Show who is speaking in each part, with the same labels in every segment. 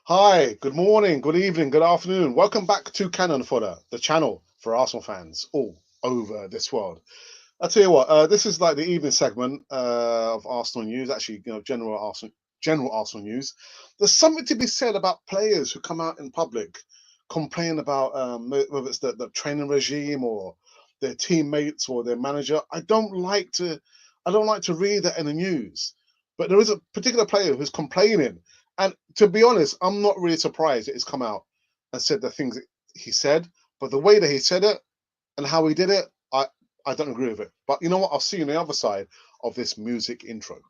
Speaker 1: Hi, good morning, good evening, good afternoon. Welcome back to Cannon Fodder, the channel for Arsenal fans all over this world. I tell you what, this is like the evening segment of Arsenal news. Actually, general Arsenal news. There's something to be said about players who come out in public, complain about whether it's the training regime or their teammates or their manager. I don't like to read that in the news. But there is a particular player who's complaining, and to be honest, I'm not really surprised that he's come out and said the things that he said. But the way that he said it and how he did it, I don't agree with it. But you know what? I'll see you on the other side of this music intro.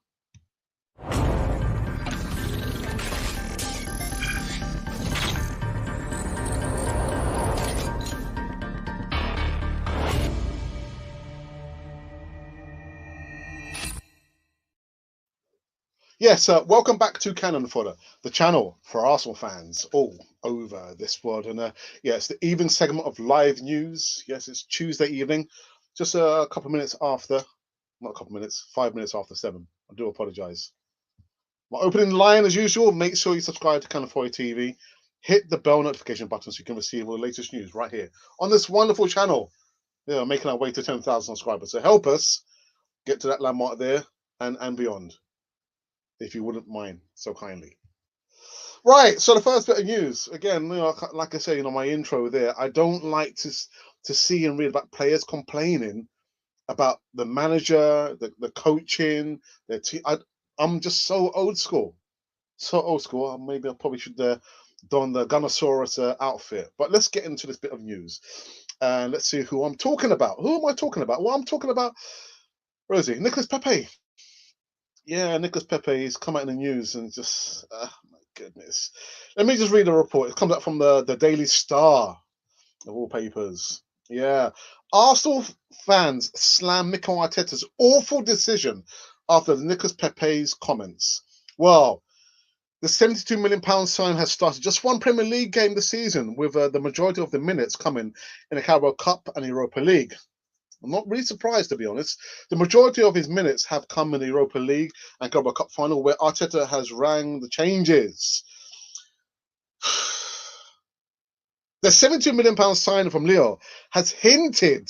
Speaker 1: Yes, welcome back to Cannon Fodder, the channel for Arsenal fans all over this world. And yeah, it's the evening segment of live news. Yes, it's Tuesday evening, just a couple of minutes after, not a couple of minutes, 5 minutes after 7. I do apologise. My opening line, as usual, make sure you subscribe to Cannon Fodder TV. Hit the bell notification button so you can receive all the latest news right here on this wonderful channel. Yeah, making our way to 10,000 subscribers. So help us get to that landmark there and beyond, if you wouldn't mind so kindly. Right. So the first bit of news, again, like I say, my intro there. I don't like to see and read about players complaining about the manager, the coaching, their team. I'm just so old school, so old school. Maybe I probably should don the Gunnosaurus outfit. But let's get into this bit of news. And let's see who I'm talking about. Who am I talking about? Well, I'm talking about Rosie, Nicolas Pepe. Yeah, Nicolas Pepe. He's come out in the news and just, my goodness. Let me just read the report. It comes out from the Daily Star of all papers. Yeah. Arsenal fans slam Mikel Arteta's awful decision after Nicolas Pepe's comments. Well, the £72 million sign has started just one Premier League game this season, with the majority of the minutes coming in the Carabao Cup and Europa League. I'm not really surprised, to be honest. The majority of his minutes have come in the Europa League and Carabao Cup final, where Arteta has rang the changes. The £72 million signing from Leo has hinted.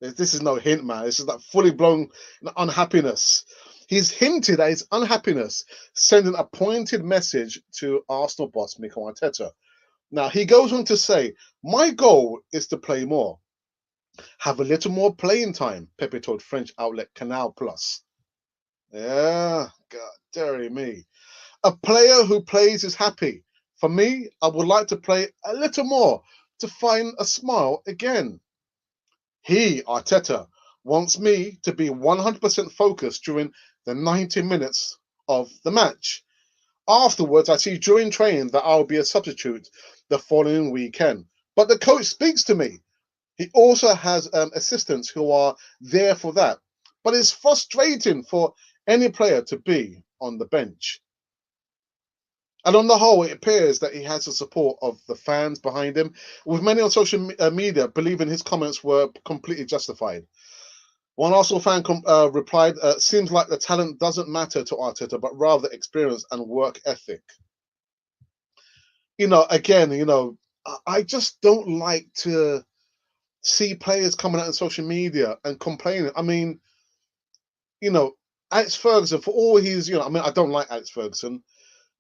Speaker 1: This is no hint, man. This is like fully blown unhappiness. He's hinted at his unhappiness, sending a pointed message to Arsenal boss Mikel Arteta. Now, he goes on to say, "My goal is to play more. Have a little more playing time," Pepe told French outlet Canal Plus. Yeah, God, dearie me. A player who plays is happy. For me, I would like to play a little more to find a smile again. He, Arteta, wants me to be 100% focused during the 90 minutes of the match. Afterwards, I see during training that I'll be a substitute the following weekend. But the coach speaks to me. He also has assistants who are there for that. But it's frustrating for any player to be on the bench. And on the whole, it appears that he has the support of the fans behind him, with many on social media believing his comments were completely justified. One Arsenal fan replied, "Seems like the talent doesn't matter to Arteta, but rather experience and work ethic." Again, I just don't like to see players coming out on social media and complaining. I mean, you know, Alex Ferguson, for all he's, I don't like Alex Ferguson,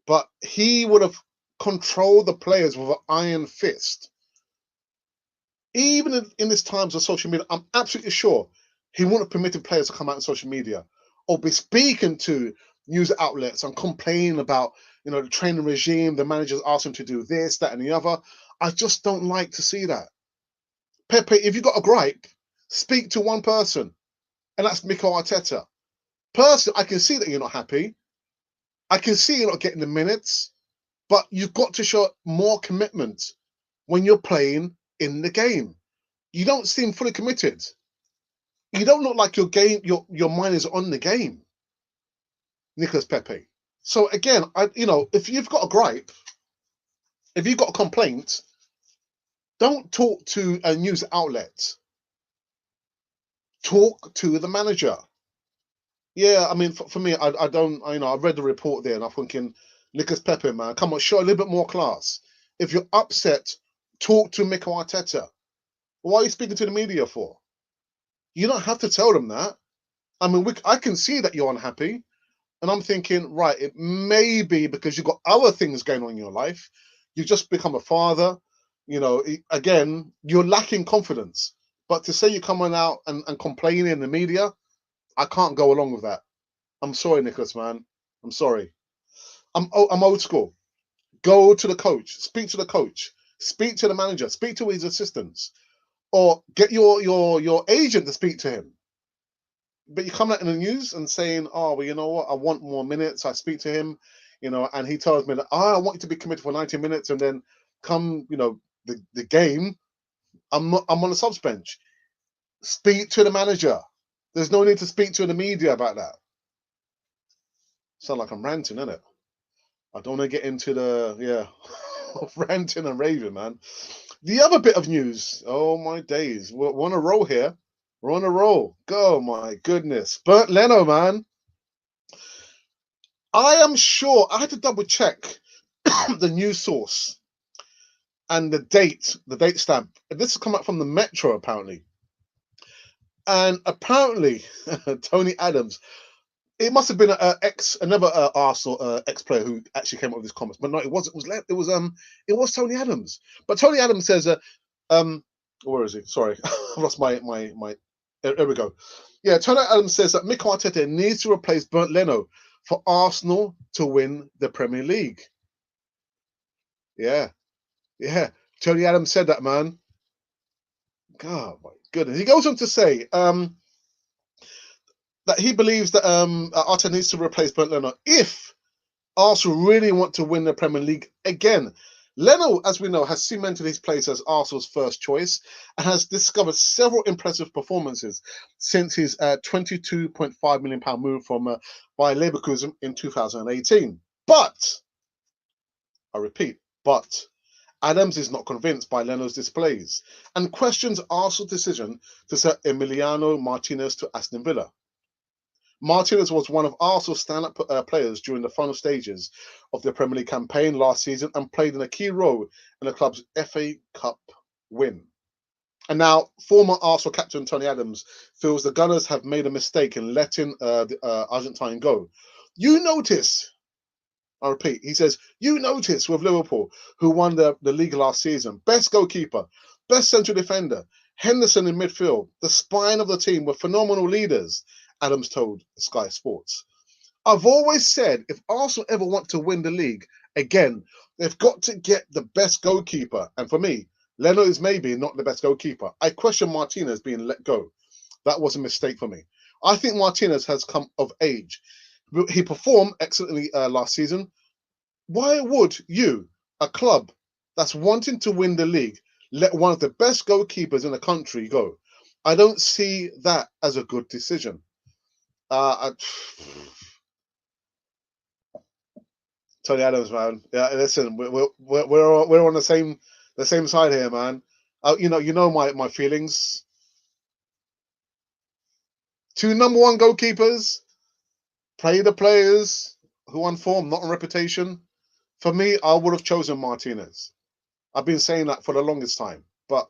Speaker 1: but he would have controlled the players with an iron fist. Even in this times of social media, I'm absolutely sure he wouldn't have permitted players to come out on social media or be speaking to news outlets and complaining about, the training regime, the managers ask him to do this, that, and the other. I just don't like to see that. Pepe, if you got a gripe, speak to one person, and that's Mikel Arteta. Personally, I can see that you're not happy. I can see you're not getting the minutes, but you've got to show more commitment when you're playing in the game. You don't seem fully committed. You don't look like your mind is on the game, Nicolas Pepe. So again, if you've got a gripe, if you've got a complaint, don't talk to a news outlet. Talk to the manager. Yeah, I mean, for me, I don't, I've read the report there, and I'm thinking, Nicolas Pepe, man, come on, show a little bit more class. If you're upset, talk to Mikel Arteta. Why are you speaking to the media for? You don't have to tell them that. I mean, I can see that you're unhappy. And I'm thinking, right, it may be because you've got other things going on in your life. You've just become a father. You know, again, you're lacking confidence. But to say you're coming out and complaining in the media, I can't go along with that. I'm sorry, Nicholas, man. I'm sorry. I'm old school. Go to the coach, speak to the coach, speak to the manager, speak to his assistants, or get your agent to speak to him. But you come out in the news and saying, "Oh, well, you know what? I want more minutes." I speak to him, and he tells me that, "Oh, I want you to be committed for 90 minutes," and then come, the game, I'm on the subs bench. Speak to the manager. There's no need to speak to the media about that. Sound like I'm ranting, innit? I don't want to get into the ranting and raving, man. The other bit of news. Oh my days, we're on a roll here. We're on a roll. Oh my goodness, Bernd Leno, man. I am sure I had to double check the news source and the date stamp. This has come up from the Metro apparently, and apparently Tony Adams. It must have been another Arsenal ex player who actually came up with this comments, but no, it wasn't. It was Tony Adams. But Tony Adams says, where is he? Sorry, I lost my. Here we go. Yeah, Tony Adams says that Mikel Arteta needs to replace Bernd Leno for Arsenal to win the Premier League. Yeah, yeah. Tony Adams said that, man. God, my goodness. He goes on to say that he believes that Arteta needs to replace Bernd Leno if Arsenal really want to win the Premier League again. Leno, as we know, has cemented his place as Arsenal's first choice and has discovered several impressive performances since his £22.5 million move from Bayer Leverkusen in 2018. But, I repeat, Adams is not convinced by Leno's displays and questions Arsenal's decision to sell Emiliano Martinez to Aston Villa. Martinez was one of Arsenal's stand-up players during the final stages of the Premier League campaign last season and played in a key role in the club's FA Cup win. And now, former Arsenal captain Tony Adams feels the Gunners have made a mistake in letting the Argentine go. You notice, I repeat, he says, you notice with Liverpool, who won the league last season, best goalkeeper, best central defender, Henderson in midfield, the spine of the team with phenomenal leaders, Adams told Sky Sports. I've always said if Arsenal ever want to win the league again, they've got to get the best goalkeeper. And for me, Leno is maybe not the best goalkeeper. I question Martinez being let go. That was a mistake for me. I think Martinez has come of age. He performed excellently last season. Why would you, a club that's wanting to win the league, let one of the best goalkeepers in the country go? I don't see that as a good decision. Tony Adams, man. Yeah, listen, we're on the same side here, man. You know my feelings. Two number one goalkeepers, play the players who on form, not on reputation. For me, I would have chosen Martinez. I've been saying that for the longest time, but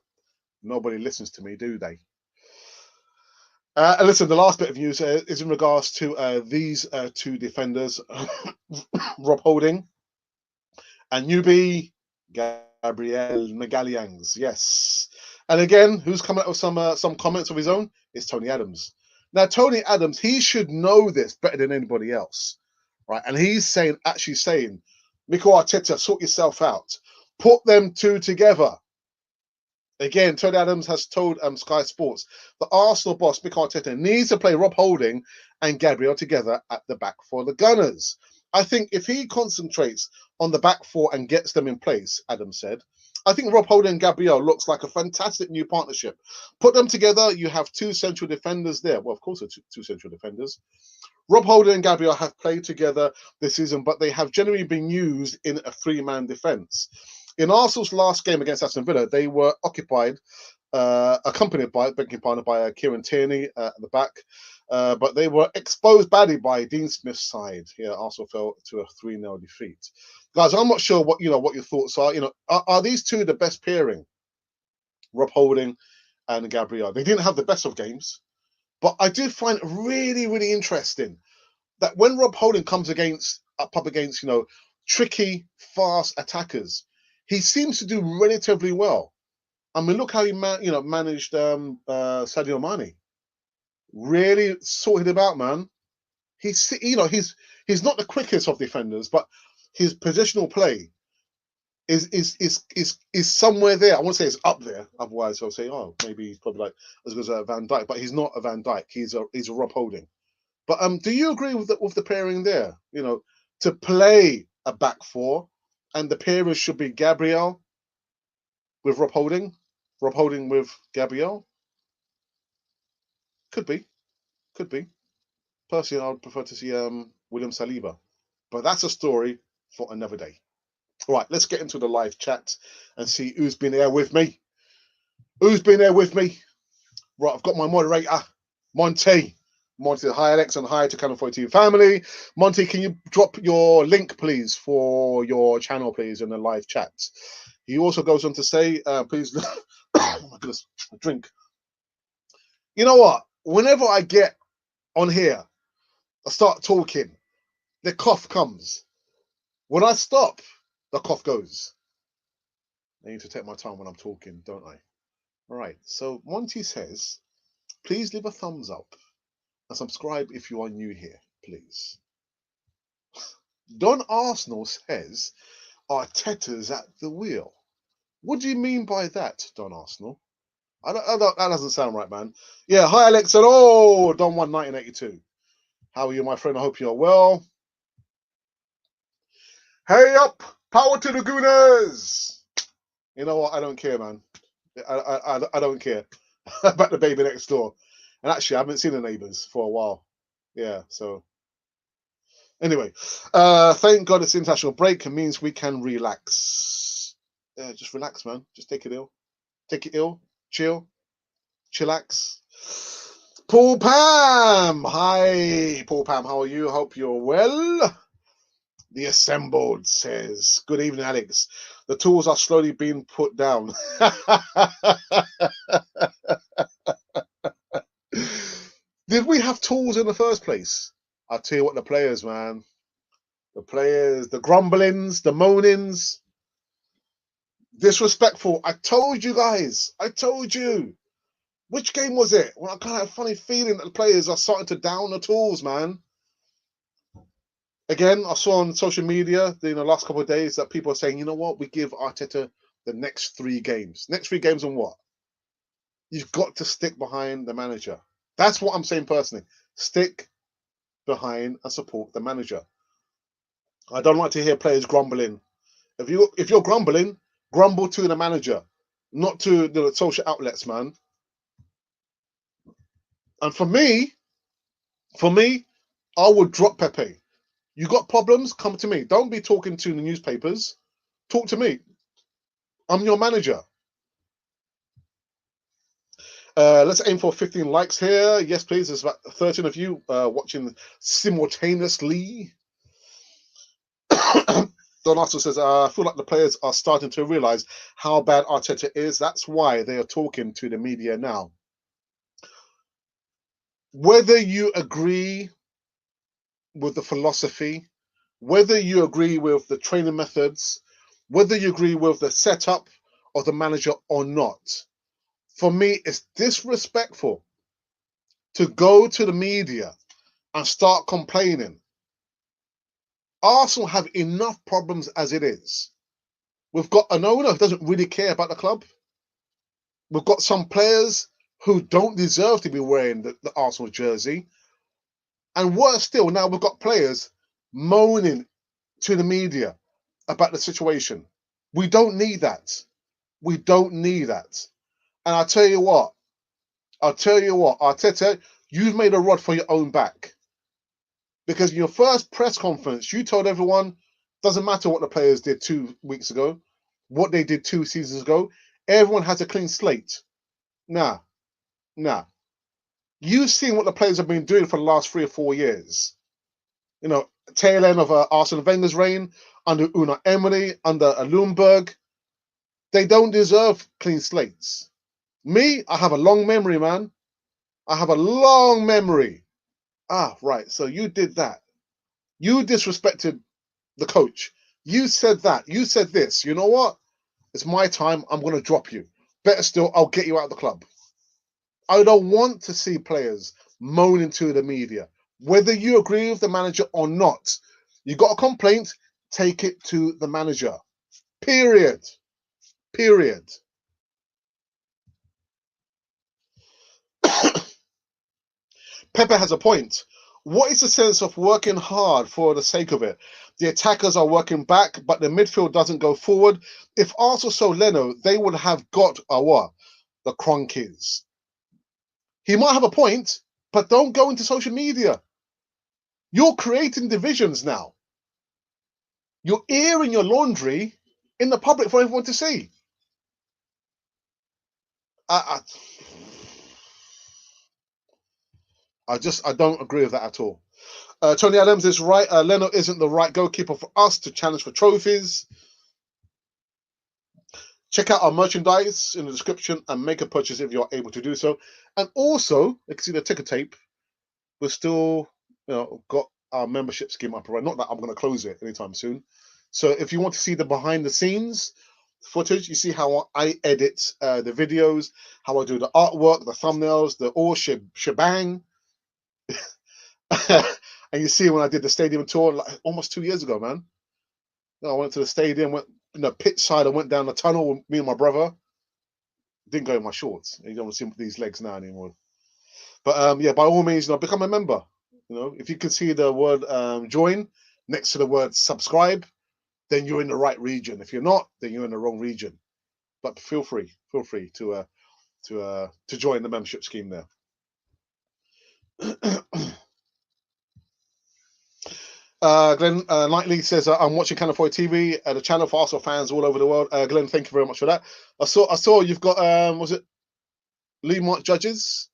Speaker 1: nobody listens to me, do they? Listen, the last bit of news is in regards to these two defenders, Rob Holding and newbie Gabriel Magalhães. Yes. And again, who's coming up with some comments of his own? It's Tony Adams. Now, Tony Adams, he should know this better than anybody else, right? And he's actually saying, Mikel Arteta, sort yourself out. Put them two together. Again, Tony Adams has told Sky Sports the Arsenal boss, Mikel Arteta, needs to play Rob Holding and Gabriel together at the back for the Gunners. I think if he concentrates on the back four and gets them in place, Adams said, I think Rob Holding and Gabriel looks like a fantastic new partnership. Put them together, you have two central defenders there. Well, of course, two central defenders. Rob Holding and Gabriel have played together this season, but they have generally been used in a three-man defence. In Arsenal's last game against Aston Villa, they were accompanied by Kieran Tierney at the back. But they were exposed badly by Dean Smith's side. Yeah, Arsenal fell to a 3-0 defeat. Guys, I'm not sure what what your thoughts are. Are these two the best pairing? Rob Holding and Gabriel. They didn't have the best of games, but I do find it really, really interesting that when Rob Holding comes up against tricky, fast attackers, he seems to do relatively well. I mean, look how he managed Sadio Mane. Really sorted him out, man. He's not the quickest of defenders, but his positional play is somewhere there. I won't say it's up there. Otherwise, I'll say, oh, maybe he's probably like as good as a Van Dijk, but he's not a Van Dijk. He's a Rob Holding. But do you agree with the pairing there? To play a back four, and the pairing should be Gabriel with Rob Holding with Gabriel. Could be. Personally, I would prefer to see William Saliba, but that's a story for another day. All right, let's get into the live chat and see who's been there with me. Right, I've got my moderator, Monty. Hi Alex, and hi to Canon 42 family. Monty, can you drop your link, please, for your channel, please, in the live chat? He also goes on to say, please, oh my goodness, a drink. You know what? Whenever I get on here, I start talking, the cough comes. When I stop, the cough goes. I need to take my time when I'm talking, don't I? All right, so Monty says, please leave a thumbs up and subscribe if you are new here, please. Don Arsenal says, Arteta's at the wheel. What do you mean by that, Don Arsenal? That doesn't sound right, man. Yeah, hi Alex, and Don 1982. How are you, my friend? I hope you're well. Hey up, power to the Gooners. You know what? I don't care, man. I don't care about the baby next door. And actually, I haven't seen the neighbours for a while. Yeah, so anyway, thank God it's international break. It means we can relax. Yeah, just relax, man. Just take it ill. Chillax. Paul Pam. Hi, Paul Pam. How are you? Hope you're well. The Assembled says, good evening, Alex. The tools are slowly being put down. Did we have tools in the first place? I'll tell you what, the players, man. The players, the grumblings, the moanings. Disrespectful. I told you guys. Which game was it? Well, I kind of have a funny feeling that the players are starting to down the tools, man. Again, I saw on social media in the last couple of days that people are saying, you know what, we give Arteta the next 3 games. Next 3 games on what? You've got to stick behind the manager. That's what I'm saying personally. Stick behind and support the manager. I don't like to hear players grumbling. If you're grumbling, grumble to the manager, not to the social outlets, man. And for me, I would drop Pepe. You got problems? Come to me. Don't be talking to the newspapers. Talk to me. I'm your manager. Let's aim for 15 likes here. Yes, please. There's about 13 of you watching simultaneously. Donato says, I feel like the players are starting to realize how bad Arteta is. That's why they are talking to the media now. Whether you agree with the philosophy, whether you agree with the training methods, whether you agree with the setup of the manager or not, for me, it's disrespectful to go to the media and start complaining. Arsenal have enough problems as it is. We've got an owner who doesn't really care about the club. We've got some players who don't deserve to be wearing the Arsenal jersey. And worse still, now we've got players moaning to the media about the situation. We don't need that. And I'll tell you what, Arteta, you've made a rod for your own back. Because in your first press conference, you told everyone, doesn't matter what the players did 2 weeks ago, what they did 2 seasons ago, everyone has a clean slate. Nah. You've seen what the players have been doing for the last 3 or 4 years. You know, tail end of Arsene Wenger's reign, under Unai Emery, under Lumberg. They don't deserve clean slates. Me, I have a long memory, man. I have a long memory. Ah, right. So you did that. You disrespected the coach. You said that. You said this. You know what? It's my time. I'm going to drop you. Better still, I'll get you out of the club. I don't want to see players moaning to the media. Whether you agree with the manager or not, you got a complaint, take it to the manager. Period. Period. Pepe has a point. What is the sense of working hard for the sake of it? The attackers are working back, but the midfield doesn't go forward. If Arsenal sold Leno, they would have got what? The Cronkies. He might have a point, but don't go into social media. You're creating divisions now. You're airing your laundry in the public for everyone to see. I don't agree with that at all. Tony Adams is right. Leno isn't the right goalkeeper for us to challenge for trophies. Check out our merchandise in the description and make a purchase if you're able to do so. And also, you can see the ticker tape. We're still, got our membership scheme up right. Not that I'm going to close it anytime soon. So if you want to see the behind the scenes footage, you see how I edit the videos, how I do the artwork, the thumbnails, the all shebang. And you see when I did the stadium tour like almost 2 years ago, man. I went to the stadium, went pitch side, I went down the tunnel with me and my brother. Didn't go in my shorts. You don't see these legs now anymore. But yeah, by all means, become a member. If you can see the word join next to the word subscribe, then you're in the right region. If you're not, then you're in the wrong region. But feel free to join the membership scheme there. Glenn Knightley says, I'm watching Canal 4 TV, the channel for Arsenal fans all over the world. Glenn, thank you very much for that. I saw you've got, was it Lee Mark Judges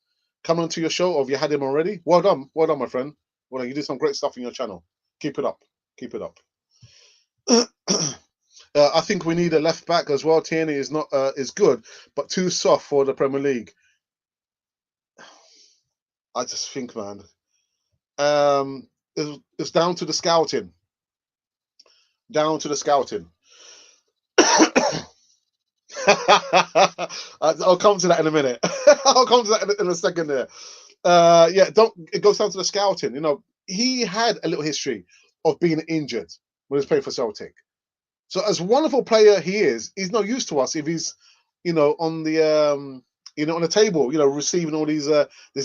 Speaker 1: coming onto your show, or have you had him already? Well done, my friend. Well done. You do some great stuff in your channel. Keep it up. I think we need a left back as well. Tierney is good, but too soft for the Premier League. I just think, man, it's down to the scouting. I'll come to that in a minute. I'll come to that in a second there. It goes down to the scouting. He had a little history of being injured when he was playing for Celtic. So as wonderful player he is, he's no use to us if he's, on the on the table, receiving all these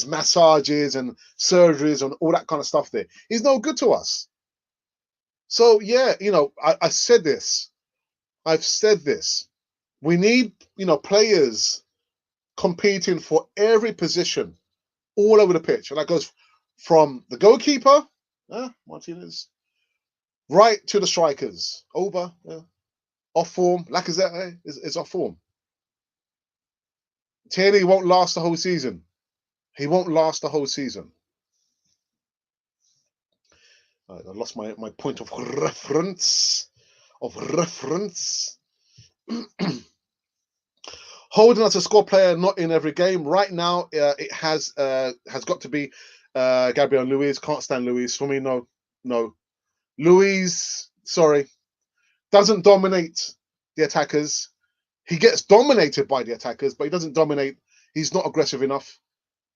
Speaker 1: massages and surgeries and all that kind of stuff there. He's no good to us. So yeah, I said this. I've said this. We need, players competing for every position all over the pitch. And that goes from the goalkeeper, Martinez, right to the strikers. Off form. Lacazette is off form. Tierney won't last the whole season. He won't last the whole season. I lost my point of reference. Holding as a score player, not in every game. Right now, it has got to be Gabriel Luiz. Can't stand Luiz. For me, no. Luiz, sorry, doesn't dominate the attackers. He gets dominated by the attackers, but he doesn't dominate. He's not aggressive enough.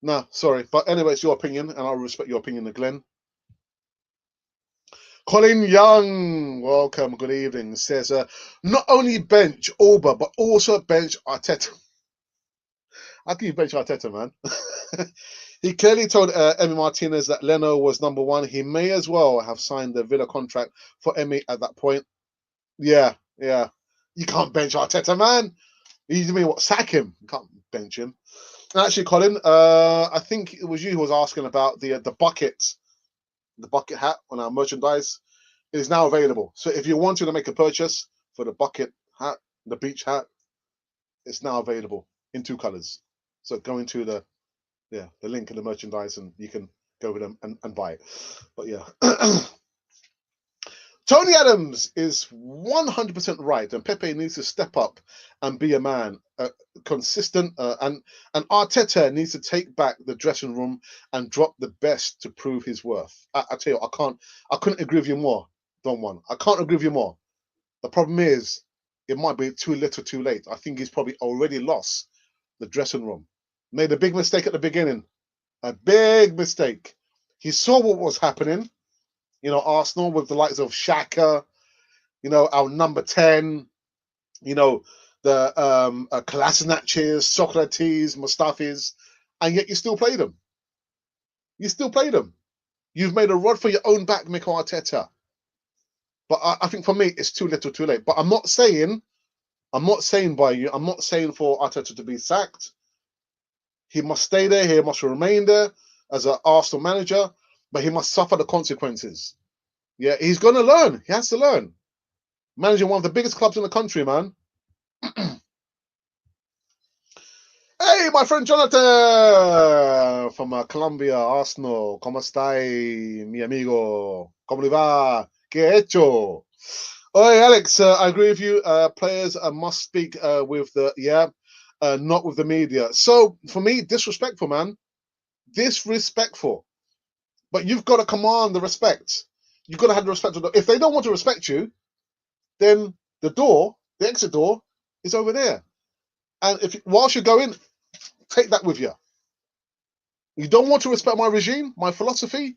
Speaker 1: No, sorry. But anyway, it's your opinion, and I'll respect your opinion, Glenn. Colin Young, welcome, good evening, says, not only bench Auba, but also bench Arteta. How can you bench Arteta, man? He clearly told Emi Martinez that Leno was number one. He may as well have signed the Villa contract for Emi at that point. Yeah. You can't bench Arteta, man. You mean what? Sack him? You can't bench him. And actually, Colin, I think it was you who was asking about the bucket hat on our merchandise. It is now available. So if you wanted to make a purchase for the bucket hat, the beach hat, it's now available in 2 colors. So go into the Yeah, the link in the merchandise, and you can go with them and buy it. But yeah. Tony Adams is 100% right, and Pepe needs to step up and be a man, consistent, and Arteta needs to take back the dressing room and drop the best to prove his worth. I tell you, I couldn't agree with you more, Don Juan. I can't agree with you more. The problem is, it might be too little, too late. I think he's probably already lost the dressing room. Made a big mistake at the beginning, a big mistake. He saw what was happening. Arsenal with the likes of Xhaka, our number 10, you know, the Kolasinacs, Socrates, Mustafis, and yet you still play them. You still play them. You've made a rod for your own back, Mikel Arteta. But I think for me, it's too little, too late. But I'm not saying I'm not saying for Arteta to be sacked. He must stay there. He must remain there as an Arsenal manager, but he must suffer the consequences. Yeah, he's going to learn. He has to learn. Managing one of the biggest clubs in the country, man. Hey, my friend Jonathan from Colombia, Arsenal. ¿Cómo estáis, mi amigo? ¿Cómo le va? ¿Qué hecho? Hey, Alex, I agree with you. Players must speak with not with the media. So for me, disrespectful, man. Disrespectful. But you've got to command the respect. You've got to have the respect. If they don't want to respect you, then the exit door, is over there. And whilst you're going, take that with you. You don't want to respect my regime, my philosophy,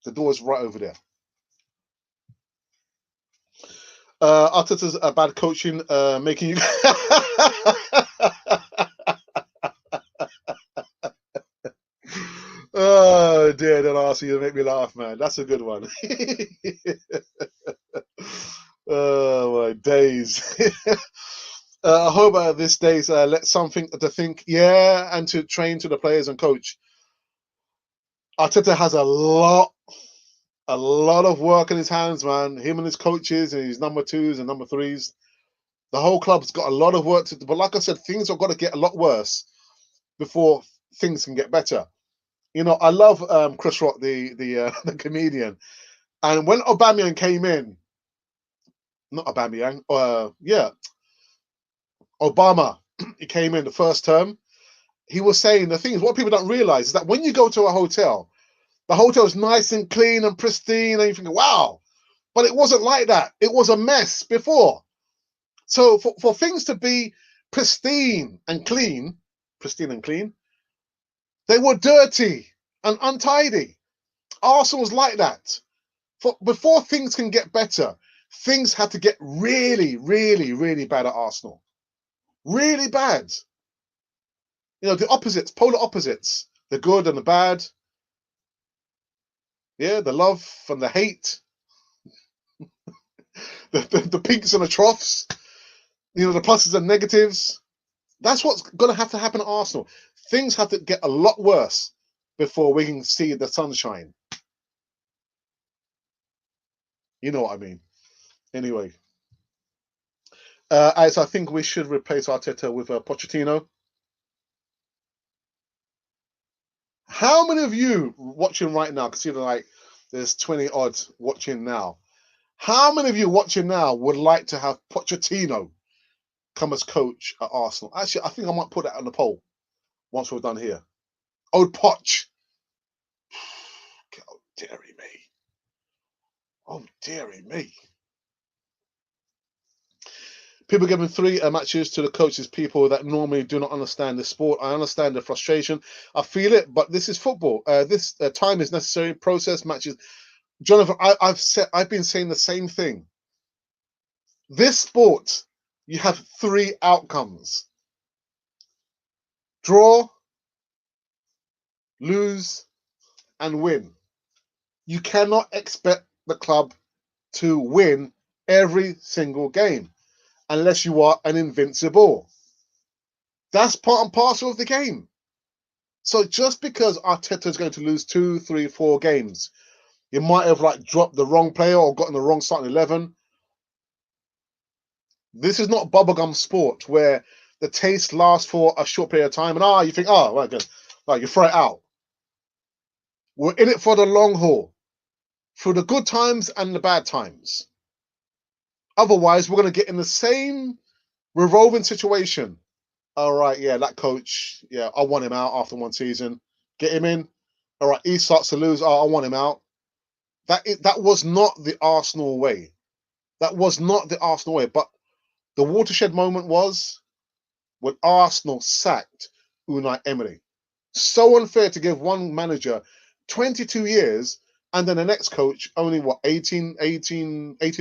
Speaker 1: the door is right over there. Arteta's bad coaching, making you. Oh dear, don't ask you to make me laugh, man. That's a good one. Oh my days. I hope this days let something to think, and to train to the players and coach. Arteta has a lot of work in his hands, man. Him and his coaches and his number 2s and number 3s. The whole club's got a lot of work to do. But like I said, things have got to get a lot worse before things can get better. I love Chris Rock, the comedian. And when Aubameyang came in, not Aubameyang, Obama, he came in the first term. He was saying the thing is, what people don't realize is that when you go to a hotel, the hotel is nice and clean and pristine, and you think, wow. But it wasn't like that. It was a mess before. So for things to be pristine and clean, they were dirty and untidy. Arsenal's like that. Before things can get better, things have to get really, really, really bad at Arsenal. Really bad. The opposites, polar opposites, the good and the bad. Yeah, the love and the hate, the peaks and the troughs, the pluses and negatives. That's what's going to have to happen at Arsenal. Things have to get a lot worse before we can see the sunshine. You know what I mean. Anyway, as I think we should replace Arteta with Pochettino. How many of you watching right now, consider like there's 20 odd watching now, how many of you watching now would like to have Pochettino come as coach at Arsenal? Actually, I think I might put that on the poll once we're done here. Old Poch. Oh, dearie me. Oh, dearie me. People giving 3 matches to the coaches, people that normally do not understand the sport. I understand the frustration. I feel it, but this is football. This time is necessary. Process matches. Jonathan, I've been saying the same thing. This sport, you have 3 outcomes: draw, lose, and win. You cannot expect the club to win every single game unless you are an invincible. That's part and parcel of the game. So just because Arteta is going to lose 2, 3, 4 games, you might have dropped the wrong player or gotten the wrong starting 11. This is not bubblegum sport where the taste lasts for a short period of time and you think, well, good. Like, you throw it out. We're in it for the long haul, through the good times and the bad times. Otherwise, we're going to get in the same revolving situation. All right, yeah, that coach, yeah, I want him out after one season. Get him in. All right, he starts to lose. Oh, I want him out. That was not the Arsenal way. That was not the Arsenal way. But the watershed moment was when Arsenal sacked Unai Emery. So unfair to give one manager 22 years and then the next coach only, what, 18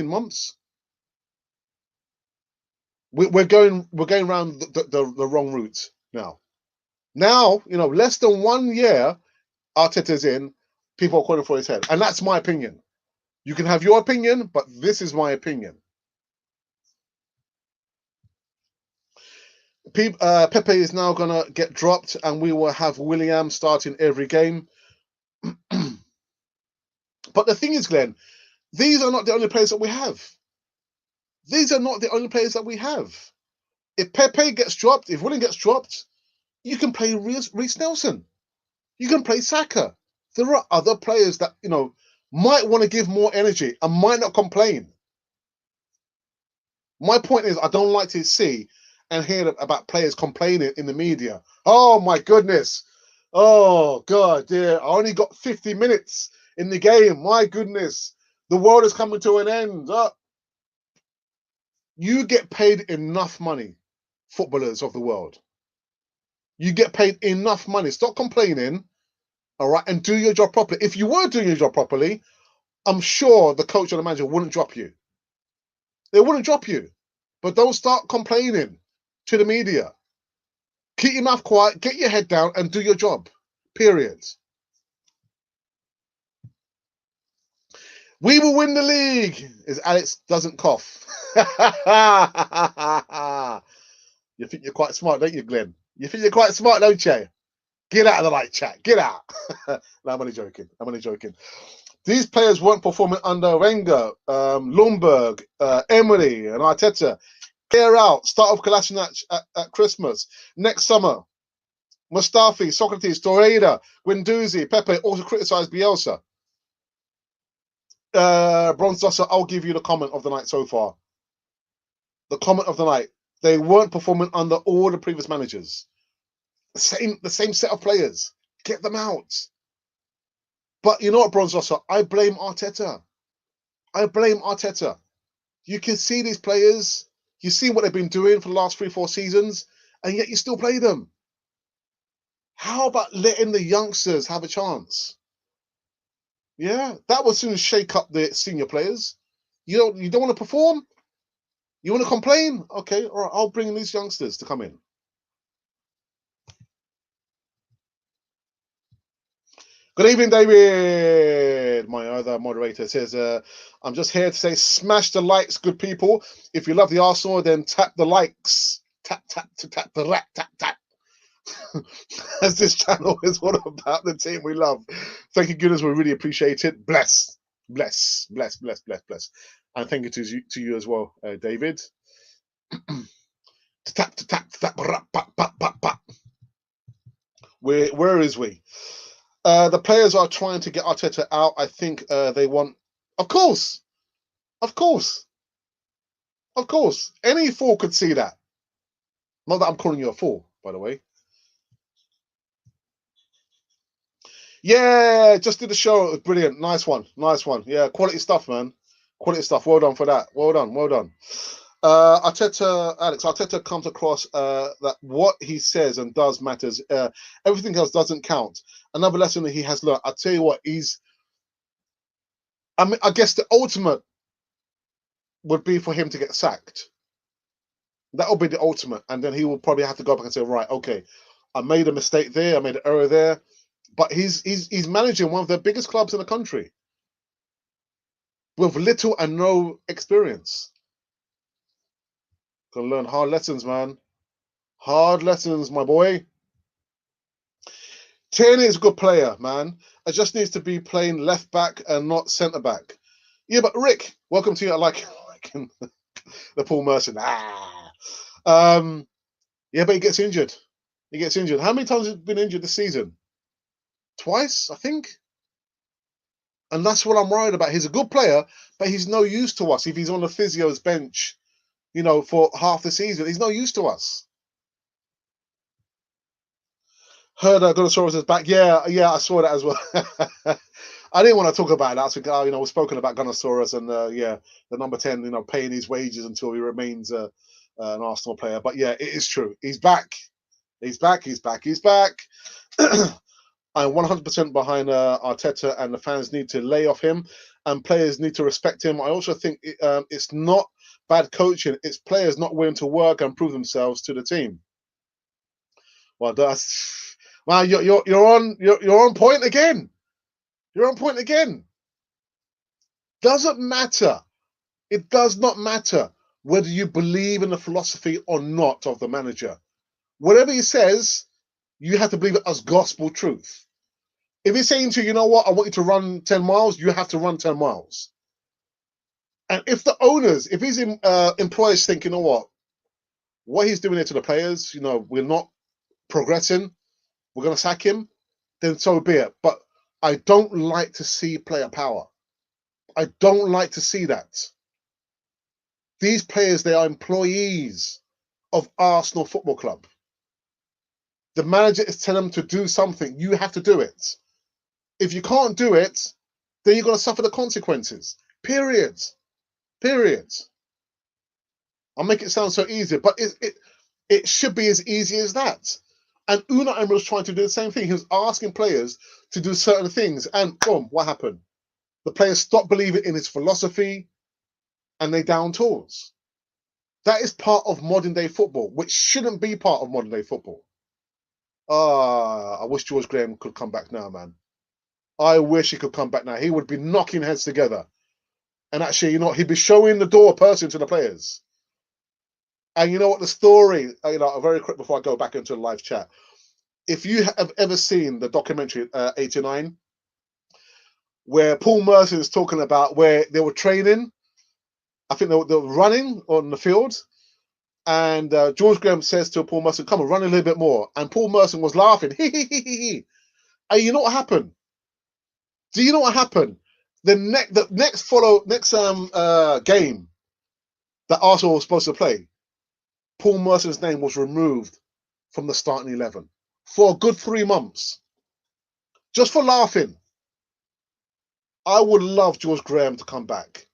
Speaker 1: months? We're going around the wrong route now. Now, less than 1 year, Arteta's in, people are calling for his head. And that's my opinion. You can have your opinion, but this is my opinion. Pepe is now going to get dropped, and we will have William starting every game. But the thing is, Glenn, these are not the only players that we have. These are not the only players that we have. If Pepe gets dropped, if William gets dropped, you can play Reece Nelson. You can play Saka. There are other players that, might want to give more energy and might not complain. My point is, I don't like to see and hear about players complaining in the media. Oh, my goodness. Oh, God, dear. I only got 50 minutes in the game. My goodness. The world is coming to an end. You get paid enough money, footballers of the world. You get paid enough money. Stop complaining, all right, and do your job properly. If you were doing your job properly, I'm sure the coach or the manager wouldn't drop you. They wouldn't drop you. But don't start complaining to the media. Keep your mouth quiet, get your head down, and do your job. Period. We will win the league, as Alex doesn't cough. You think you're quite smart, don't you, Glenn? You think you're quite smart, don't you? Get out of the light chat. Get out. No, I'm only joking. These players weren't performing under Wenger, Lundberg, Emery, and Arteta. Clear out. Start of Kolasinac at Christmas. Next summer, Mustafi, Socrates, Torreira, Guendouzi, Pepe also criticised Bielsa. Bronze Dosser, I'll give you the comment of the night so far. The comment of the night. They weren't performing under all the previous managers. The same set of players. Get them out. But you know what, Bronze Dosser? I blame Arteta. You can see these players. You see what they've been doing for the last 3-4 seasons, and yet you still play them. How about letting the youngsters have a chance? Yeah, that will soon shake up the senior players. You don't want to perform? You want to complain? Okay, all right, I'll bring these youngsters to come in. Good evening, David. My other moderator says, I'm just here to say, smash the likes, good people. If you love the Arsenal, then tap the likes. Tap the rat, tap. As this channel is all about the team we love. Thank you, goodness. We really appreciate it. Bless. And thank you to you as well, David. Tap. Where is we? The players are trying to get Arteta out. I think they want, of course. Any fool could see that. Not that I'm calling you a fool, by the way. Yeah, just did the show. It was brilliant. Nice one. Yeah, quality stuff, man. Quality stuff. Well done for that. Well done. Arteta comes across that what he says and does matters. Everything else doesn't count. Another lesson that he has learned. I tell you what, I guess the ultimate would be for him to get sacked. That will be the ultimate, and then he will probably have to go back and say, right, okay, I made a mistake there, I made an error there, but he's managing one of the biggest clubs in the country with little and no experience. Gonna learn hard lessons, man. Hard lessons, my boy. Tierney is a good player, man. It just needs to be playing left back and not centre back. Yeah, but Rick, welcome to you. I like the Paul Merson. Yeah, but he gets injured. He gets injured. How many times has he been injured this season? Twice, I think. And that's what I'm worried about. He's a good player, but he's no use to us if he's on the physio's bench, for half the season. He's no use to us. Heard Gunnosaurus is back. Yeah, I saw that as well. I didn't want to talk about that. I was thinking, we've spoken about Gunnosaurus and the number 10, paying his wages until he remains an Arsenal player. But yeah, it is true. He's back. He's back. He's back. He's back. I'm 100% behind Arteta, and the fans need to lay off him, and players need to respect him. I also think it's not bad coaching; it's players not willing to work and prove themselves to the team. Well, that's you're on point again. You're on point again. Doesn't matter. It does not matter whether you believe in the philosophy or not of the manager. Whatever he says, you have to believe it as gospel truth. If he's saying to you, you know what, I want you to run 10 miles, you have to run 10 miles. And if the owners, if his employers think, you know what he's doing here to the players, we're not progressing, we're going to sack him, then so be it. But I don't like to see player power. I don't like to see that. These players, they are employees of Arsenal Football Club. The manager is telling them to do something. You have to do it. If you can't do it, then you're going to suffer the consequences. Period. I'll make it sound so easy, but it should be as easy as that. And Unai Emery was trying to do the same thing. He was asking players to do certain things, and boom, what happened? The players stopped believing in his philosophy, and they down tools. That is part of modern day football, which shouldn't be part of modern day football. I wish George Graham could come back now, man. I wish he could come back now. He would be knocking heads together. And actually, he'd be showing the door person to the players. And you know what? The story, very quick before I go back into the live chat. If you have ever seen the documentary 89, where Paul Merson is talking about where they were training, I think they were running on the field, and George Graham says to Paul Merson, come on, run a little bit more. And Paul Merson was laughing. And you know what happened? Do you know what happened? The next game that Arsenal was supposed to play, Paul Merson's name was removed from the starting 11 for a good 3 months, just for laughing. I would love George Graham to come back.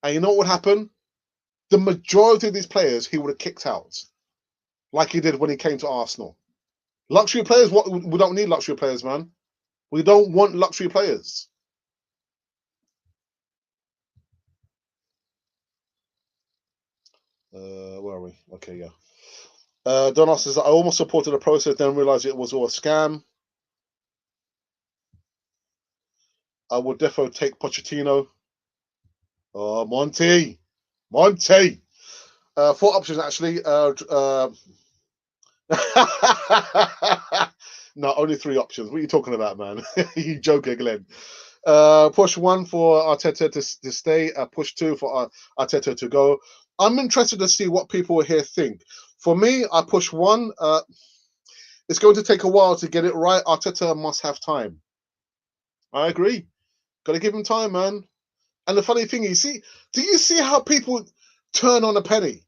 Speaker 1: And you know what would happen? The majority of these players he would have kicked out, like he did when he came to Arsenal. Luxury players, we don't need luxury players, man. We don't want luxury players. Where are we? Okay, yeah. Donos says, I almost supported the process, then realized it was all a scam. I would definitely take Pochettino. Oh, Monty. 4 options, actually. No, only 3 options. What are you talking about, man? You joking, Glenn. Push 1 for Arteta to stay. Push 2 for Arteta to go. I'm interested to see what people here think. For me, I push 1. It's going to take a while to get it right. Arteta must have time. I agree. Got to give him time, man. And the funny thing is, do you see how people turn on a penny?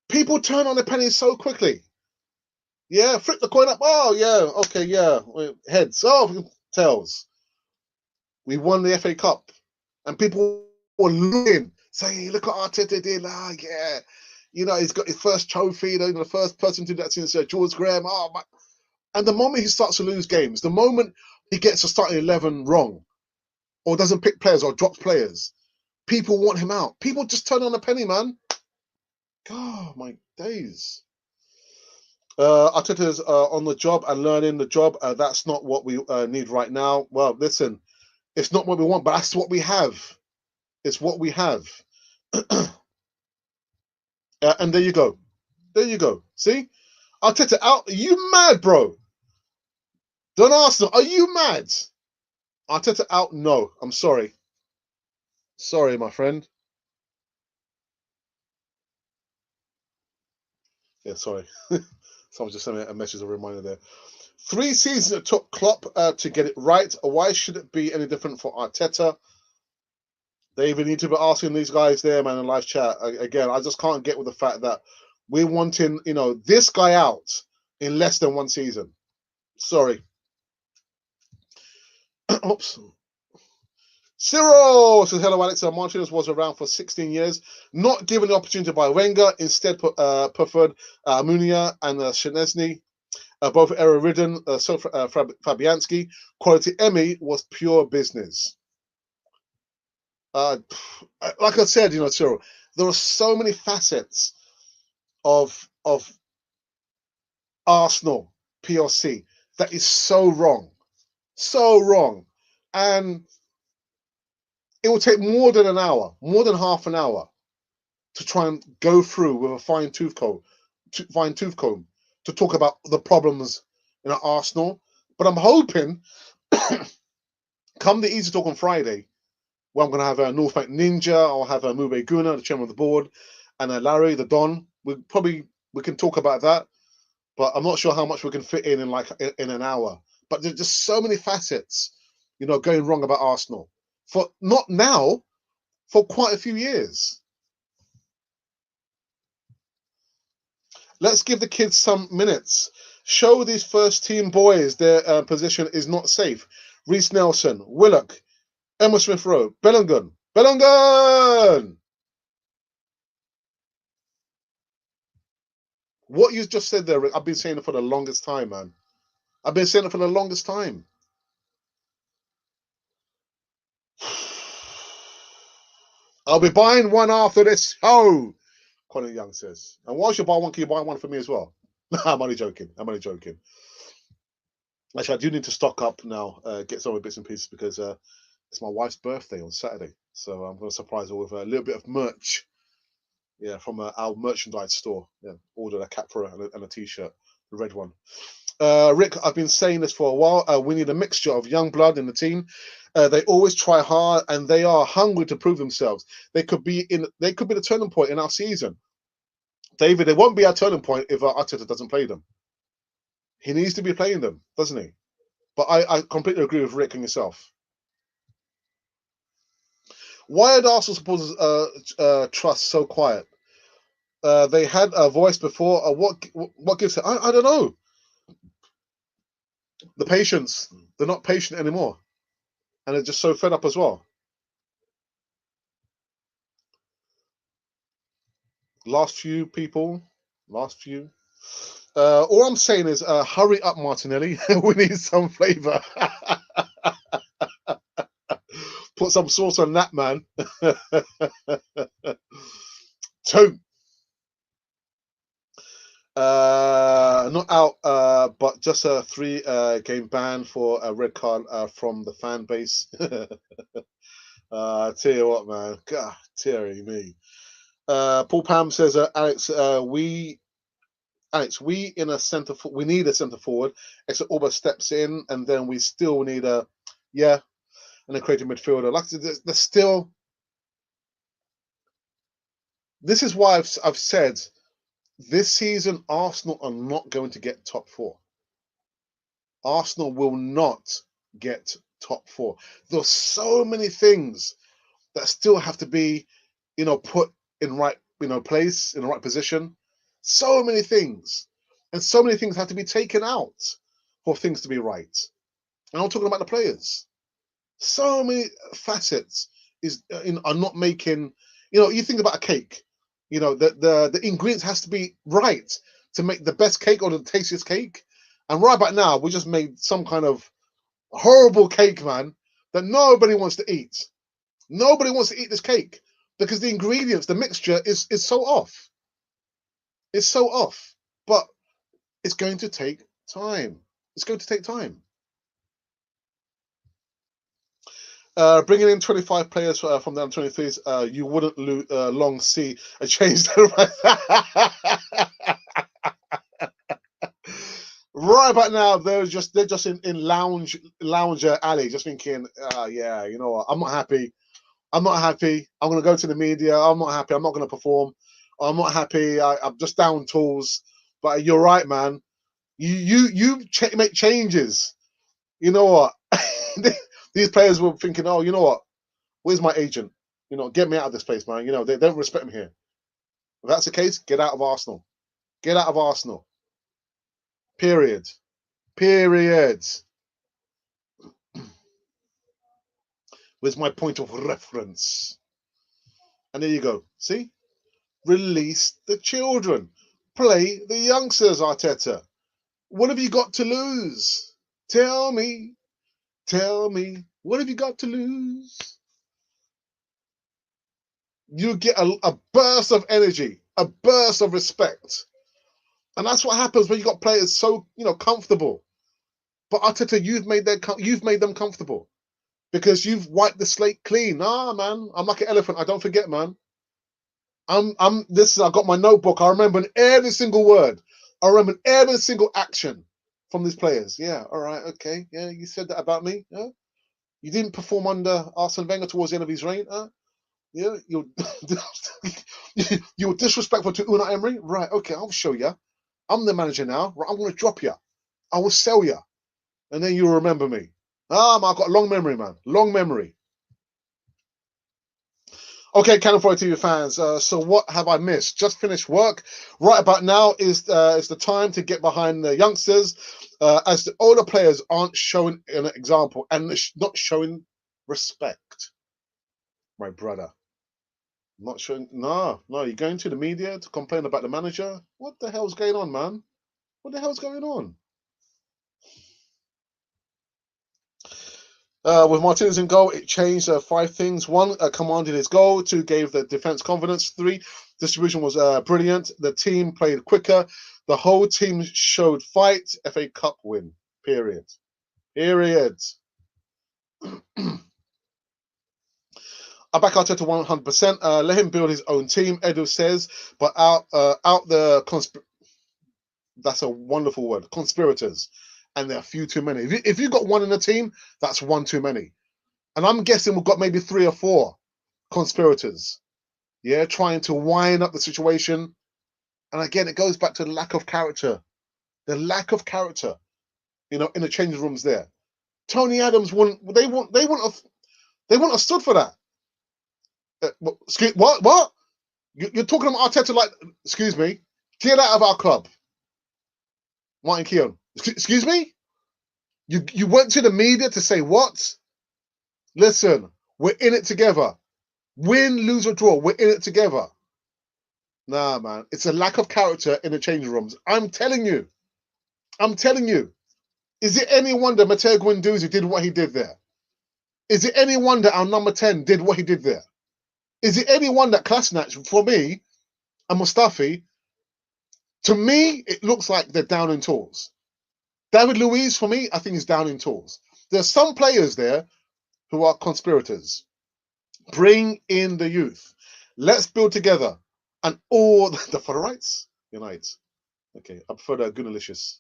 Speaker 1: People turn on a penny so quickly. Yeah, flip the coin up. Oh, yeah. Okay, yeah. Heads. Oh, tails. We won the FA Cup. And people were looking, saying, look what Arteta did. Yeah. He's got his first trophy. The first person to do that since George Graham. Oh, my. And the moment he starts to lose games, the moment he gets a starting 11 wrong, or doesn't pick players or drops players, people want him out. People just turn on a penny, man. God, my days. Arteta's on the job and learning the job. That's not what we need right now. Well, listen, it's not what we want, but that's what we have. It's what we have. And there you go. There you go. See? Arteta out. Are you mad, bro? Don't Arsenal. Are you mad? Arteta out? No. I'm sorry. Sorry, my friend. Yeah, sorry. Someone just sent me a message, a reminder there. 3 seasons it took Klopp to get it right. Why should it be any different for Arteta? They even need to be asking these guys there, man, in live chat. Again, I just can't get with the fact that we're wanting, this guy out in less than 1 season. Sorry. Oops. Cyril says, hello, Alex. Martinez was around for 16 years, not given the opportunity by Wenger, instead preferred Munia and Szczesny, both error-ridden, Fabianski. Quality Emmy was pure business. Like I said, Cyril, there are so many facets of Arsenal PLC that is so wrong, and it will take more than an hour, more than half an hour, to try and go through with a fine-tooth comb to talk about the problems in Arsenal. But I'm hoping, come the Easy Talk on Friday, where I'm going to have a North Bank Ninja, I'll have a Mube Guna, the chairman of the board, and Larry, the Don. We can talk about that, but I'm not sure how much we can fit in an hour. But there's just so many facets, going wrong about Arsenal. For not now, for quite a few years. Let's give the kids some minutes. Show these first team boys their position is not safe. Reece Nelson, Willock, Emma Smith Rowe, Bellingham. What you just said there, Rick, I've been saying it for the longest time, man. I've been saying it for the longest time. I'll be buying one after this show, Colin Young says. And whilst you buy one, can you buy one for me as well? I'm only joking. Actually, I do need to stock up now, get some of the bits and pieces, because it's my wife's birthday on Saturday. So I'm going to surprise her with a little bit of merch. Yeah, from our merchandise store. Yeah, ordered a cap for her and a t-shirt, the red one. Rick, I've been saying this for a while. We need a mixture of young blood in the team. They always try hard, and they are hungry to prove themselves. They could be the turning point in our season. David, it won't be our turning point if Arteta doesn't play them. He needs to be playing them, doesn't he? But I completely agree with Rick and yourself. Why are Arsenal supporters trust so quiet? They had a voice before. What gives it? I don't know. The patience. They're not patient anymore, and they're just so fed up as well. Last few. All I'm saying is, hurry up, Martinelli. We need some flavour. Put some sauce on that, man. 2. Not out, but just a 3 game ban for a red card from the fan base. I tell you what, man. God, tearing me. Paul Pam says, Alex, we in a centre. We need a centre forward. Except Auba steps in, and then we still need and a creative midfielder. Like there's still. This is why I've said this season Arsenal are not going to get top 4. Arsenal will not get top 4. There's so many things that still have to be, put in right, place, in the right position. So many things. And so many things have to be taken out for things to be right. And I'm talking about the players. So many facets are not making, you think about a cake, the ingredients has to be right to make the best cake or the tastiest cake. And right about now, we just made some kind of horrible cake, man, that nobody wants to eat. Nobody wants to eat this cake because the ingredients, the mixture is so off. It's so off. But it's going to take time. It's going to take time. Bringing in 25 players from the under-23s, you wouldn't long see a change. Right about now, they're just in lounger alley, just thinking, yeah, you know what? I'm not happy. I'm going to go to the media. I'm not happy. I'm not going to perform. I'm not happy. I'm just down tools. But you're right, man. You make changes. You know what? These players were thinking, oh, you know what? Where's my agent? You know, get me out of this place, man. You know, they don't respect me here. If that's the case, get out of Arsenal. Get out of Arsenal. Period. Period. Where's my point of reference? And there you go. See? Release the children. Play the youngsters, Arteta. What have you got to lose? Tell me. Tell me. What have you got to lose? You get a burst of energy, a burst of respect. And that's what happens when you got players so, comfortable. But Arteta, you've made them comfortable because you've wiped the slate clean. Ah, man, I'm like an elephant. I don't forget, man. I've got my notebook. I remember every single word. I remember every single action from these players. Yeah, all right, okay. Yeah, you said that about me. Yeah, you didn't perform under Arsene Wenger towards the end of his reign. Yeah, you're you were disrespectful to Unai Emery. Right, okay, I'll show you. I'm the manager now. Right, I'm going to drop you. I will sell you, and then you'll remember me. I've got long memory, man. Long memory. Okay, Cannon Fire TV fans. So what have I missed? Just finished work. Right about now is the time to get behind the youngsters, as the older players aren't showing an example and not showing respect. My brother, not showing. No, you're going to the media to complain about the manager. What the hell's going on, man? What the hell's going on? With Martinez in goal, it changed 5 things. 1, commanded his goal. 2, gave the defense confidence. 3, distribution was brilliant. The team played quicker. The whole team showed fight. FA Cup win. Period. Period. I back Arteta 100%. Let him build his own team, Edu says. But out the that's a wonderful word. Conspirators, and there are few too many. If you got one in a team, that's one too many. And I'm guessing we've got maybe 3 or 4 conspirators, yeah, trying to wind up the situation. And again, it goes back to the lack of character. The lack of character, in the changing rooms there. Tony Adams wouldn't. They wouldn't have stood for that. What? You're talking about Arteta like? Excuse me. Get out of our club, Martin Keown. Excuse me. You went to the media to say what? Listen, we're in it together. Win, lose, or draw, we're in it together. Nah, man. It's a lack of character in the changing rooms. I'm telling you. Is it any wonder Matteo Guendouzi did what he did there? Is it any wonder our number 10 did what he did there? Is it any wonder Kolasinac, for me, and Mustafi, to me, it looks like they're down in tools. David Luiz, for me, I think is down in tools. There's some players there who are conspirators. Bring in the youth. Let's build together. And all the Foderites unite. Okay, I prefer the Gunalicious.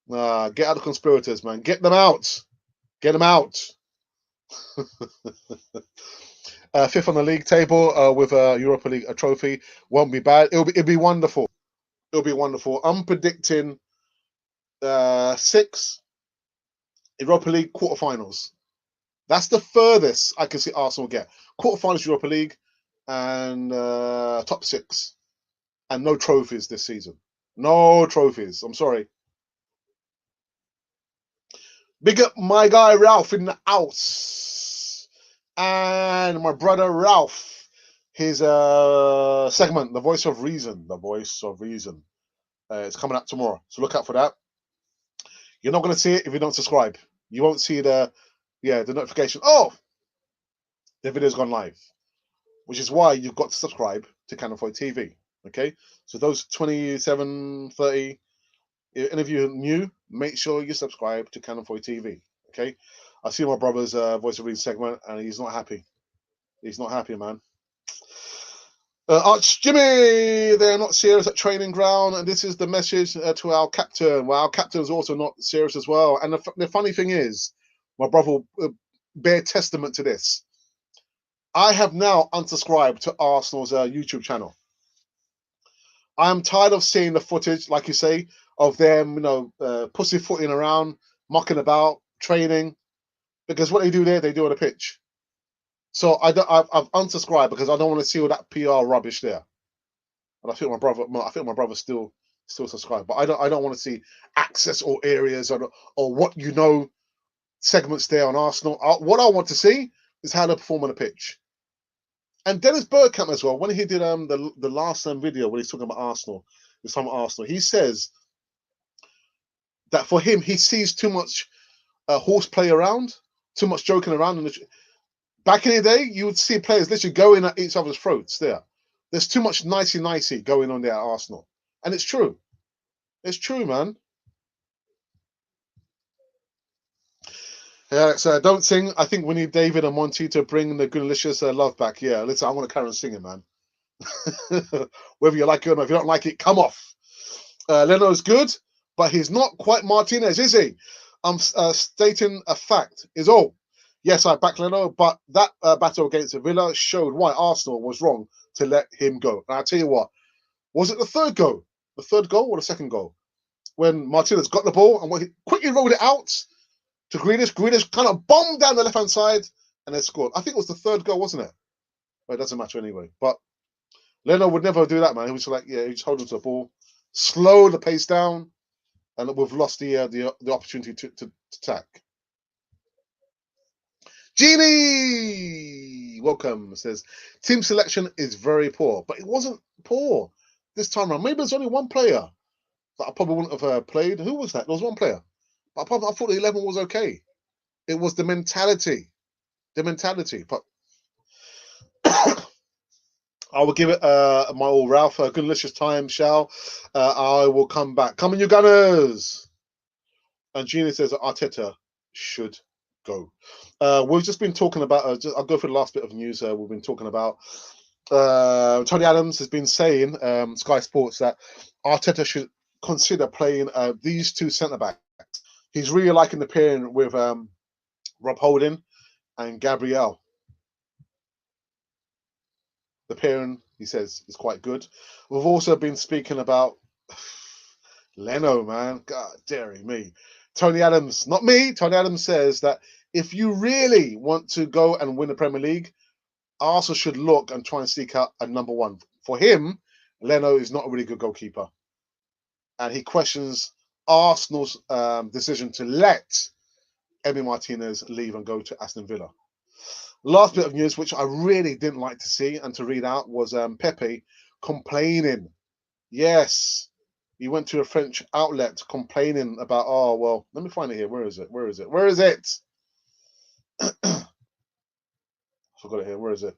Speaker 1: Get out the conspirators, man. Get them out. Get them out. 5th on the league table with a Europa League trophy. Won't be bad. It'll be wonderful. It'll be wonderful. I'm predicting 6 Europa League quarterfinals. That's the furthest I can see Arsenal get. Quarterfinals Europa League and top 6. And no trophies this season. No trophies. I'm sorry. Big up my guy Ralph in the house. And my brother Ralph. His segment, The Voice of Reason. The Voice of Reason. It's coming up tomorrow. So look out for that. You're not going to see it if you don't subscribe. You won't see the notification. Oh, the video's gone live. Which is why you've got to subscribe to Cannon Fire TV. Okay? So those 27, 30, any of you new, make sure you subscribe to Cannon Fire TV. Okay? I see my brother's Voice of Reason segment and he's not happy. He's not happy, man. Arch Jimmy, they're not serious at training ground, and this is the message to our captain. Well, our captain is also not serious as well. And the funny thing is, my brother will bear testament to this. I have now unsubscribed to Arsenal's YouTube channel. I'm tired of seeing the footage, like you say, of them, pussyfooting around, mucking about, training, because what they do there, they do on the pitch. So I've unsubscribed because I don't want to see all that PR rubbish there. And I think my brother still subscribed, but I don't want to see access or areas or what segments there on Arsenal. What I want to see is how they perform on the pitch. And Dennis Bergkamp as well, when he did the last video when he's talking about Arsenal, he says that for him he sees too much horseplay around, too much joking around. Back in the day, you would see players literally going at each other's throats. There's too much nicey going on there at Arsenal, and it's true. It's true, man. Yeah, so don't sing. I think we need David and Monty to bring the Goodalicious love back. Yeah, listen, I'm going to carry on singing, man. Whether you like it or not, if you don't like it, come off. Leno's good, but he's not quite Martinez, is he? I'm stating a fact, is all. Yes, I back Leno, but that battle against Villa showed why Arsenal was wrong to let him go. And I tell you what, was it the third goal? The third goal or the second goal? When Martinez got the ball and he quickly rolled it out to Grealish. Grealish kind of bombed down the left-hand side and they scored. I think it was the third goal, wasn't it? Well, it doesn't matter anyway. But Leno would never do that, man. He was like, yeah, he just hold on to the ball, slow the pace down, and we've lost the opportunity to attack. Genie, welcome, says, team selection is very poor. But it wasn't poor this time around. Maybe there's only one player that I probably wouldn't have played. Who was that? There was one player. But I thought the 11 was okay. It was the mentality. But I will give it my all Ralph. A good delicious time, shall. I will come back. Come on, you Gunners. And Gina says that Arteta should go. We've just been talking about, I'll go for the last bit of news we've been talking about. Tony Adams has been saying, Sky Sports, that Arteta should consider playing these two centre-backs. He's really liking the pairing with Rob Holding and Gabriel. The pairing, he says, is quite good. We've also been speaking about Leno, man. God, daring me. Tony Adams, not me. Tony Adams says that if you really want to go and win the Premier League, Arsenal should look and try and seek out a number one. For him, Leno is not a really good goalkeeper. And he questions Arsenal's decision to let Emi Martinez leave and go to Aston Villa. Last bit of news, which I really didn't like to see and to read out, was Pepe complaining. Yes, he went to a French outlet complaining about, oh, well, let me find it here. Where is it? I forgot it here. Where is it?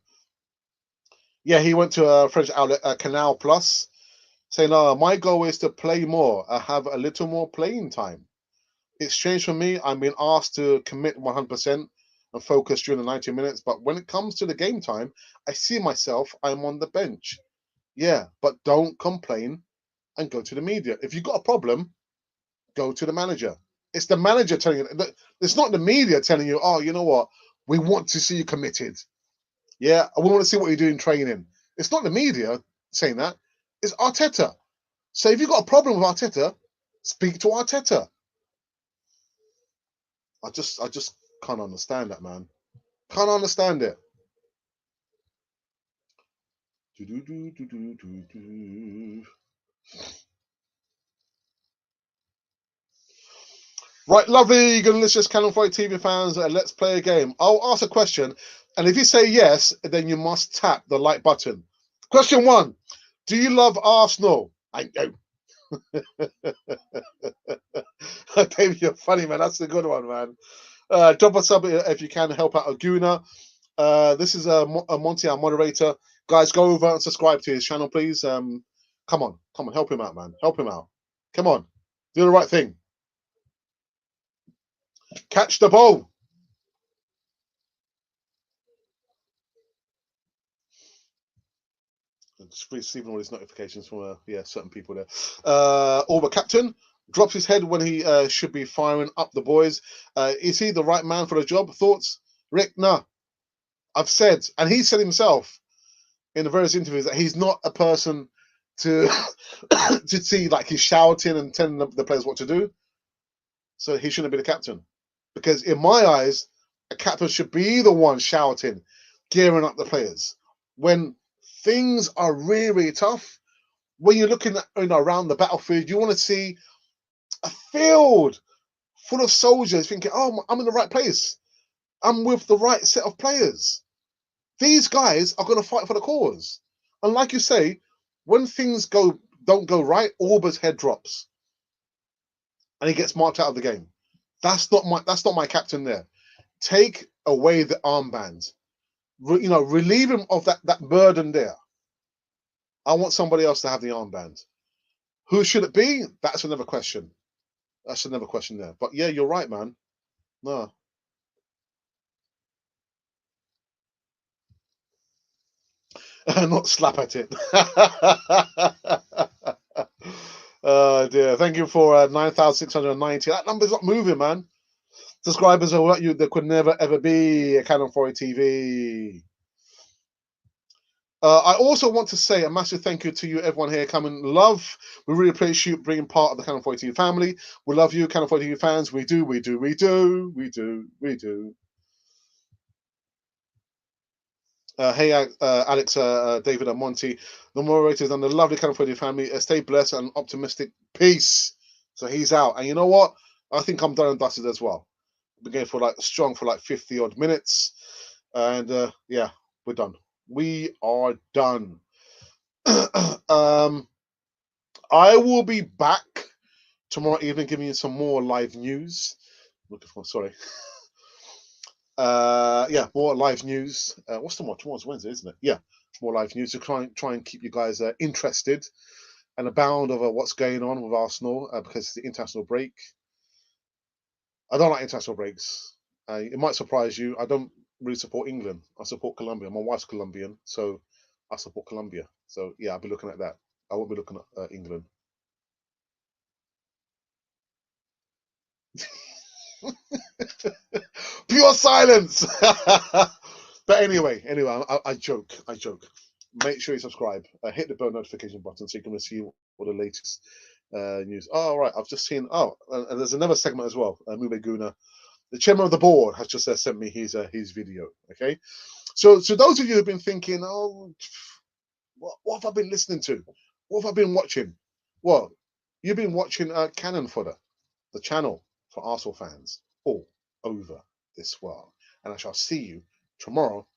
Speaker 1: Yeah, he went to a French outlet, Canal Plus, saying, my goal is to play more, have a little more playing time. It's strange for me. I'm being asked to commit 100% and focus during the 90 minutes. But when it comes to the game time, I see myself, I'm on the bench. Yeah, but don't complain and go to the media. If you've got a problem, go to the manager. It's the manager telling you. It's not the media telling you, oh, you know what? We want to see you committed. Yeah, we want to see what you do in training. It's not the media saying that. It's Arteta. So if you've got a problem with Arteta, speak to Arteta. I just can't understand that, man. Can't understand it. Right, lovely, delicious Cannon Fight TV fans. Let's play a game. I'll ask a question, and if you say yes, then you must tap the like button. Question 1: do you love Arsenal? I know. David, you're funny, man. That's a good one, man. Drop a sub if you can help out Aguna. This is a Monty, our moderator. Guys, go over and subscribe to his channel, please. Come on, help him out, man. Help him out. Come on, do the right thing. Catch the ball. Just receiving all these notifications from certain people there. Orba captain drops his head when he should be firing up the boys. Is he the right man for the job? Thoughts, Rick? Nah. I've said, and he said himself in the various interviews, that he's not a person to to see like he's shouting and telling the players what to do. So he shouldn't be the captain, because in my eyes, a captain should be the one shouting, gearing up the players when things are really, really tough. When you're looking at, around the battlefield, you want to see a field full of soldiers thinking, "Oh, I'm in the right place. I'm with the right set of players. These guys are going to fight for the cause." And like you say, when things don't go right, Auba's head drops and he gets marked out of the game. That's not my captain there. Take away the armband. Relieve him of that burden there. I want somebody else to have the armband. Who should it be? That's another question. That's another question there. But yeah, you're right, man. No. Not slap at it. Oh dear. Thank you for 9,690. That number's not moving, man. Subscribers are what there could never ever be a Canon 4A TV. I also want to say a massive thank you to you, everyone here coming. Love, we really appreciate you being part of the Canon 4A TV family. We love you, Canon 4A TV fans. We do. Hey, Alex, David, and Monty, the moderators, and the lovely Canon 4A TV family. Stay blessed and optimistic. Peace. So he's out, and you know what? I think I'm done and dusted as well. Been going for strong for 50 odd minutes, and yeah, we're done. We are done. I will be back tomorrow evening giving you some more live news. Sorry. Yeah, more live news. What's tomorrow? Tomorrow's Wednesday, isn't it? Yeah, more live news to try and keep you guys interested and abound over what's going on with Arsenal because it's the international break. I don't like international breaks. It might surprise you. I don't really support England. I support Colombia. My wife's Colombian, so I support Colombia. So yeah, I'll be looking at that. I won't be looking at England. Pure silence. But anyway, I joke. Make sure you subscribe. Hit the bell notification button so you can receive all the latest news. Oh, right. I've just seen. Oh, and there's another segment as well. Mube Guna, the chairman of the board, has just sent me his video. Okay. So those of you who've been thinking, oh, what have I been listening to? What have I been watching? Well, you've been watching Cannon Fodder, the channel for Arsenal fans all over this world. And I shall see you tomorrow